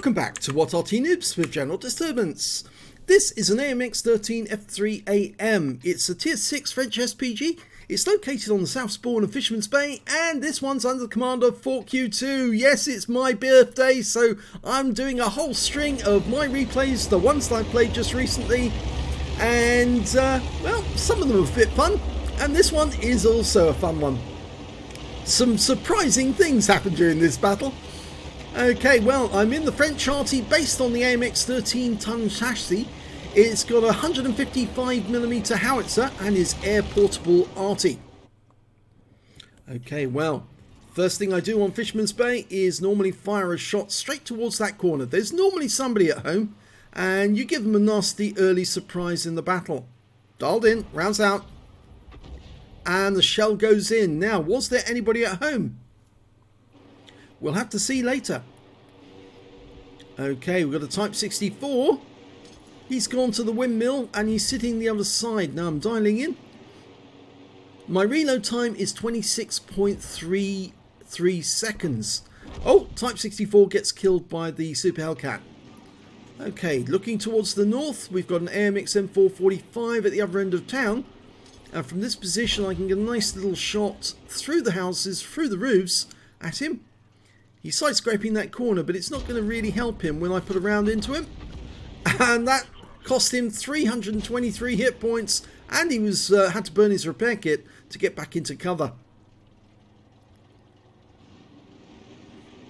Welcome back to What Arty Noobs with General Disturbance. This is an AMX 13F3AM. It's a tier 6 French SPG. It's located on the south spawn of Fisherman's Bay, and this one's under the command of 4Q2. Yes, it's my birthday, so I'm doing a whole string of my replays, the ones that I played just recently. And, well, some of them are a bit fun, and this one is also a fun one. Some surprising things happened during this battle. Okay, well, I'm in the French Arty based on the AMX 13-ton chassis. It's got a 155mm howitzer and is air portable Arty. Okay, well, first thing I do on Fisherman's Bay is normally fire a shot straight towards that corner. There's normally somebody at home, and you give them a nasty early surprise in the battle. Dialed in, rounds out, and the shell goes in. Now, was there anybody at home? We'll have to see later. Okay, we've got a Type 64. He's gone to the windmill and he's sitting the other side. Now I'm dialing in. My reload time is 26.33 seconds. Oh, Type 64 gets killed by the Super Hellcat. Okay, looking towards the north, we've got an AMX M445 at the other end of town. And from this position, I can get a nice little shot through the houses, through the roofs at him. He's side scraping that corner, but it's not going to really help him when I put a round into him. And that cost him 323 hit points, and he was had to burn his repair kit to get back into cover.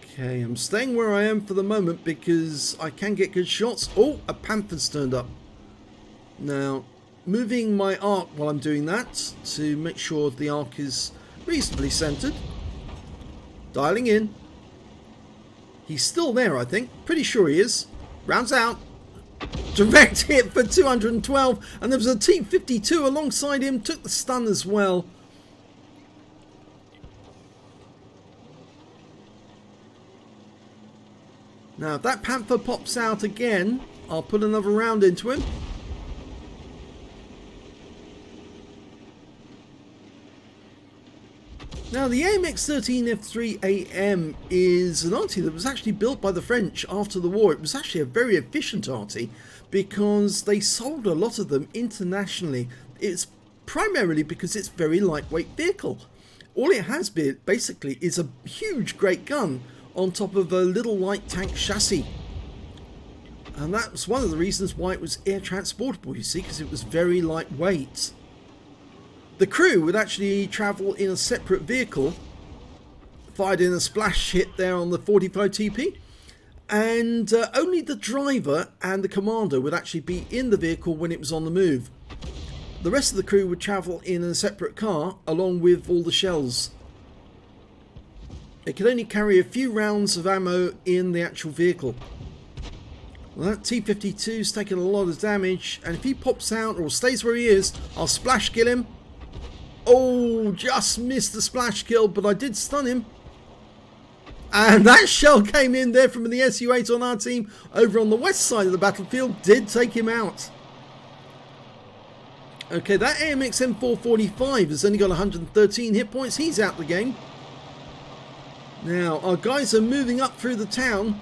Okay, I'm staying where I am for the moment because I can get good shots. Oh, a panther's turned up. Now, moving my arc while I'm doing that to make sure the arc is reasonably centered. Dialing in. He's still there, I think. Pretty sure he is. Rounds out. Direct hit for 212. And there was a T-52 alongside him. Took the stun as well. Now, if that Panther pops out again, I'll put another round into him. Now, the AMX 13F3AM is an Arty that was actually built by the French after the war. It was actually a very efficient Arty because they sold a lot of them internationally. It's primarily because it's a very lightweight vehicle. All it has been, basically, is a huge great gun on top of a little light tank chassis. And that was one of the reasons why it was air transportable, you see, because it was very lightweight. The crew would actually travel in a separate vehicle, fired in a splash hit there on the 45 TP, and only the driver and the commander would actually be in the vehicle when it was on the move. The rest of the crew would travel in a separate car along with all the shells. It could only carry a few rounds of ammo in the actual vehicle. Well, that T-52's taken a lot of damage, and if he pops out or stays where he is, I'll splash kill him. Oh, just missed the splash kill, but I did stun him. And that shell came in there from the SU-8 on our team over on the west side of the battlefield. Did take him out. Okay, that AMX M445 has only got 113 hit points. He's out the game. Now, our guys are moving up through the town.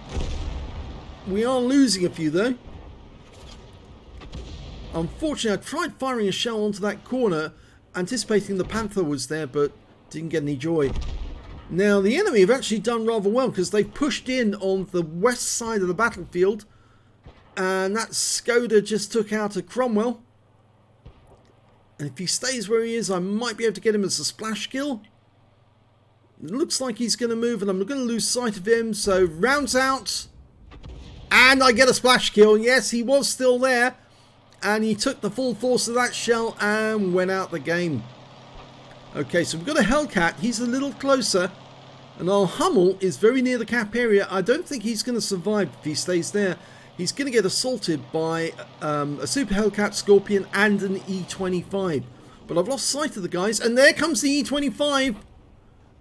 We are losing a few, though. Unfortunately, I tried firing a shell onto that corner, anticipating the Panther was there, but didn't get any joy. Now, the enemy have actually done rather well because they've pushed in on the west side of the battlefield, and that Skoda just took out a Cromwell. And if he stays where he is, I might be able to get him as a splash kill. It looks like he's going to move, and I'm going to lose sight of him, so rounds out, and I get a splash kill. Yes, he was still there. And he took the full force of that shell and went out the game. Okay, so we've got a Hellcat. He's a little closer. And our Hummel is very near the cap area. I don't think he's going to survive if he stays there. He's going to get assaulted by a Super Hellcat, Scorpion, and an E25. But I've lost sight of the guys. And there comes the E25.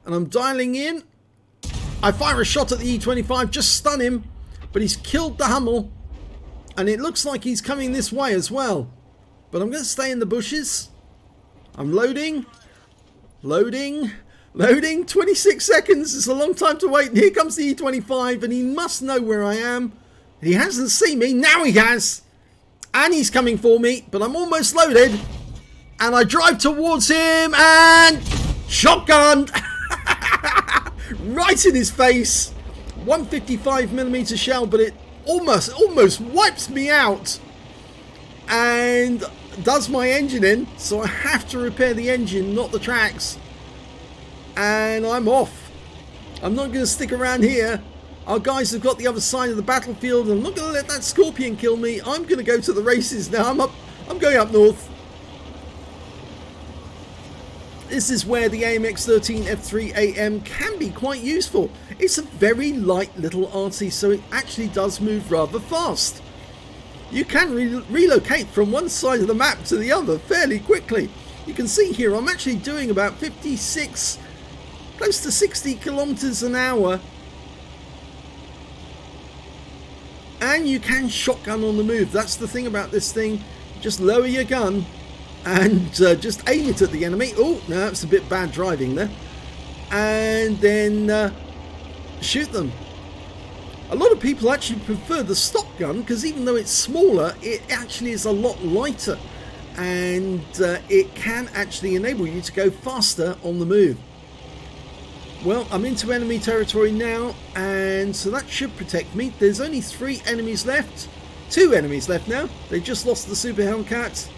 And I'm dialing in. I fire a shot at the E25. Just stun him. But he's killed the Hummel. And it looks like he's coming this way as well. But I'm going to stay in the bushes. I'm loading. Loading. Loading. 26 seconds. It's a long time to wait. And here comes the E25. And he must know where I am. He hasn't seen me. Now he has. And he's coming for me. But I'm almost loaded. And I drive towards him. And shotgun. Right in his face. 155mm shell. But it almost wipes me out. And does my engine in. So I have to repair the engine, not the tracks. And I'm off. I'm not going to stick around here. Our guys have got the other side of the battlefield. I'm not going to let that Scorpion kill me. I'm going to go to the races now. I'm going up north. This is where the AMX 13F3 AM can be quite useful. It's a very light little Arty, so it actually does move rather fast. You can relocate from one side of the map to the other fairly quickly. You can see here I'm actually doing about 56, close to 60 kilometers an hour. And you can shotgun on the move. That's the thing about this thing. Just lower your gun and just aim it at the enemy. Oh, no, that's a bit bad driving there. And then shoot them. A lot of people actually prefer the stock gun because even though it's smaller, it actually is a lot lighter. And it can actually enable you to go faster on the move. Well, I'm into enemy territory now, and so that should protect me. There's only 3 enemies left. 2 enemies left now. They just lost the Super Hellcat.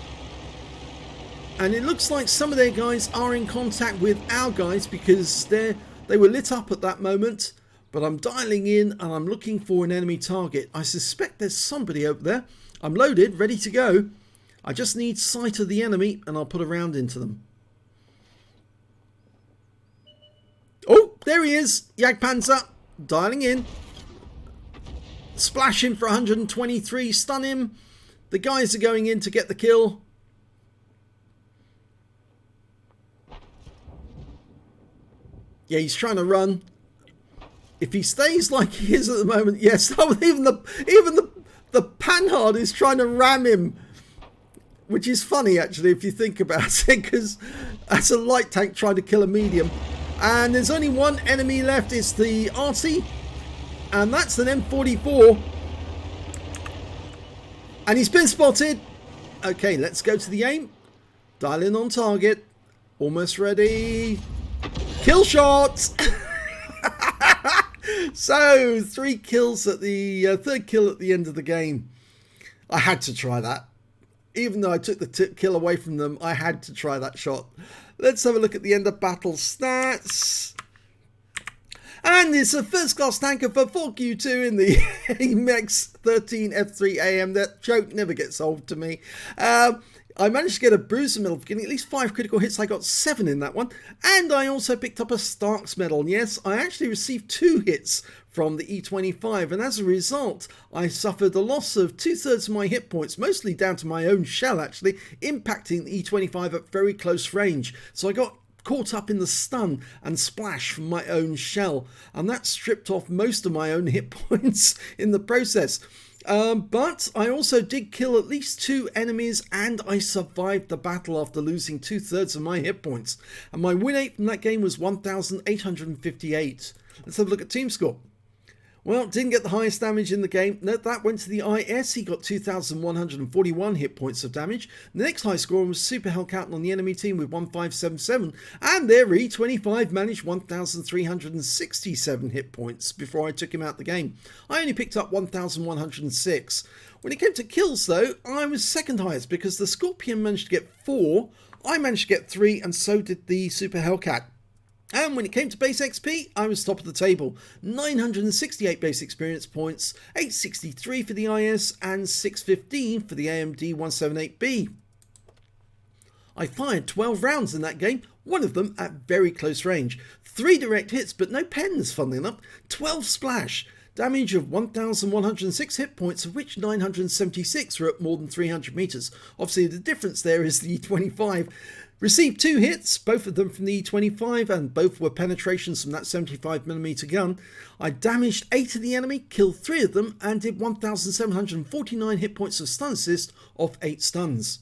And it looks like some of their guys are in contact with our guys because they were lit up at that moment. But I'm dialing in and I'm looking for an enemy target. I suspect there's somebody over there. I'm loaded, ready to go. I just need sight of the enemy and I'll put a round into them. Oh, there he is. Jagdpanzer. Dialing in. Splash him for 123. Stun him. The guys are going in to get the kill. Yeah, he's trying to run. If he stays like he is at the moment, yes. Oh, even the Panhard is trying to ram him. Which is funny, actually, if you think about it. Because that's a light tank trying to kill a medium. And there's only one enemy left. It's the Arty. And that's an M44. And he's been spotted. Okay, let's go to the aim. Dial in on target. Almost ready. Kill shot. So, 3 kills at the 3rd kill at the end of the game. I had to try that. Even though I took the kill away from them, I had to try that shot. Let's have a look at the end of battle stats. And it's a first class tanker for 4Q2 in the AMX 13F3 AM. That joke never gets old to me. I managed to get a Bruiser medal for getting at least 5 critical hits. I got 7 in that one. And I also picked up a Starks medal. Yes, I actually received 2 hits from the E25. And as a result, I suffered a loss of 2/3 of my hit points, mostly down to my own shell, actually, impacting the E25 at very close range. So I got caught up in the stun and splash from my own shell. And that stripped off most of my own hit points in the process. But I also did kill at least 2 enemies and I survived the battle after losing 2/3 of my hit points. And my win rate from that game was 1,858. Let's have a look at team score. Well, didn't get the highest damage in the game. No, that went to the IS. He got 2,141 hit points of damage. The next high score was Super Hellcat on the enemy team with 1,577. And their E25 managed 1,367 hit points before I took him out the game. I only picked up 1,106. When it came to kills, though, I was second highest because the Scorpion managed to get 4. I managed to get 3, and so did the Super Hellcat. And when it came to base XP, I was top of the table. 968 base experience points, 863 for the IS, and 615 for the AMD 178B. I fired 12 rounds in that game, one of them at very close range. 3 direct hits, but no pens, funnily enough. 12 splash. Damage of 1,106 hit points, of which 976 were at more than 300 meters. Obviously, the difference there is the E25. Received 2 hits, both of them from the E25, and both were penetrations from that 75mm gun. I damaged 8 of the enemy, killed 3 of them, and did 1,749 hit points of stun assist off 8 stuns.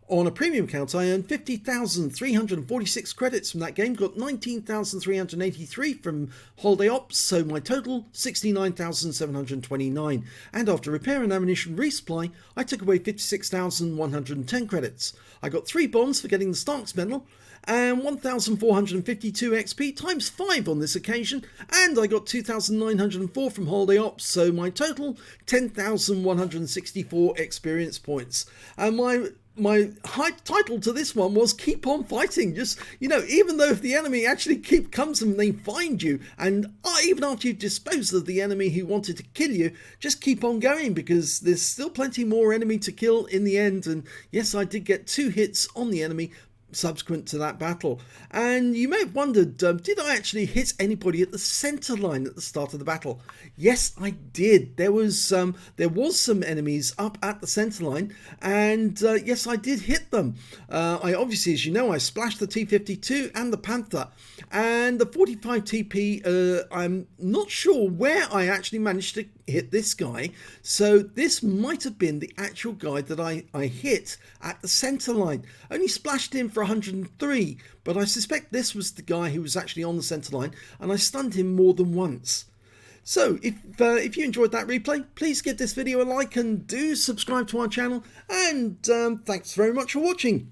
On a premium account, I earned 50,346 credits from that game, got 19,383 from Holiday Ops, so my total 69,729. And after repair and ammunition resupply, I took away 56,110 credits. I got 3 bonds for getting the Stark's Medal, and 1,452 XP times 5 on this occasion, and I got 2,904 from Holiday Ops, so my total 10,164 experience points. And my high title to this one was Keep On Fighting. Just, you know, even though if the enemy actually comes and they find you, and even after you've disposed of the enemy who wanted to kill you, just keep on going, because there's still plenty more enemy to kill in the end. And yes, I did get 2 hits on the enemy subsequent to that battle. And you may have wondered, did I actually hit anybody at the center line at the start of the battle? Yes, I did. There was some enemies up at the center line, and yes, I did hit them. I obviously, as you know, I splashed the T-52 and the Panther, and the 45 TP. I'm not sure where I actually managed to hit this guy, so this might have been the actual guy that I hit at the center line. Only splashed him for 103, but I suspect this was the guy who was actually on the center line, and I stunned him more than once. So if you enjoyed that replay, please give this video a like and do subscribe to our channel, and thanks very much for watching.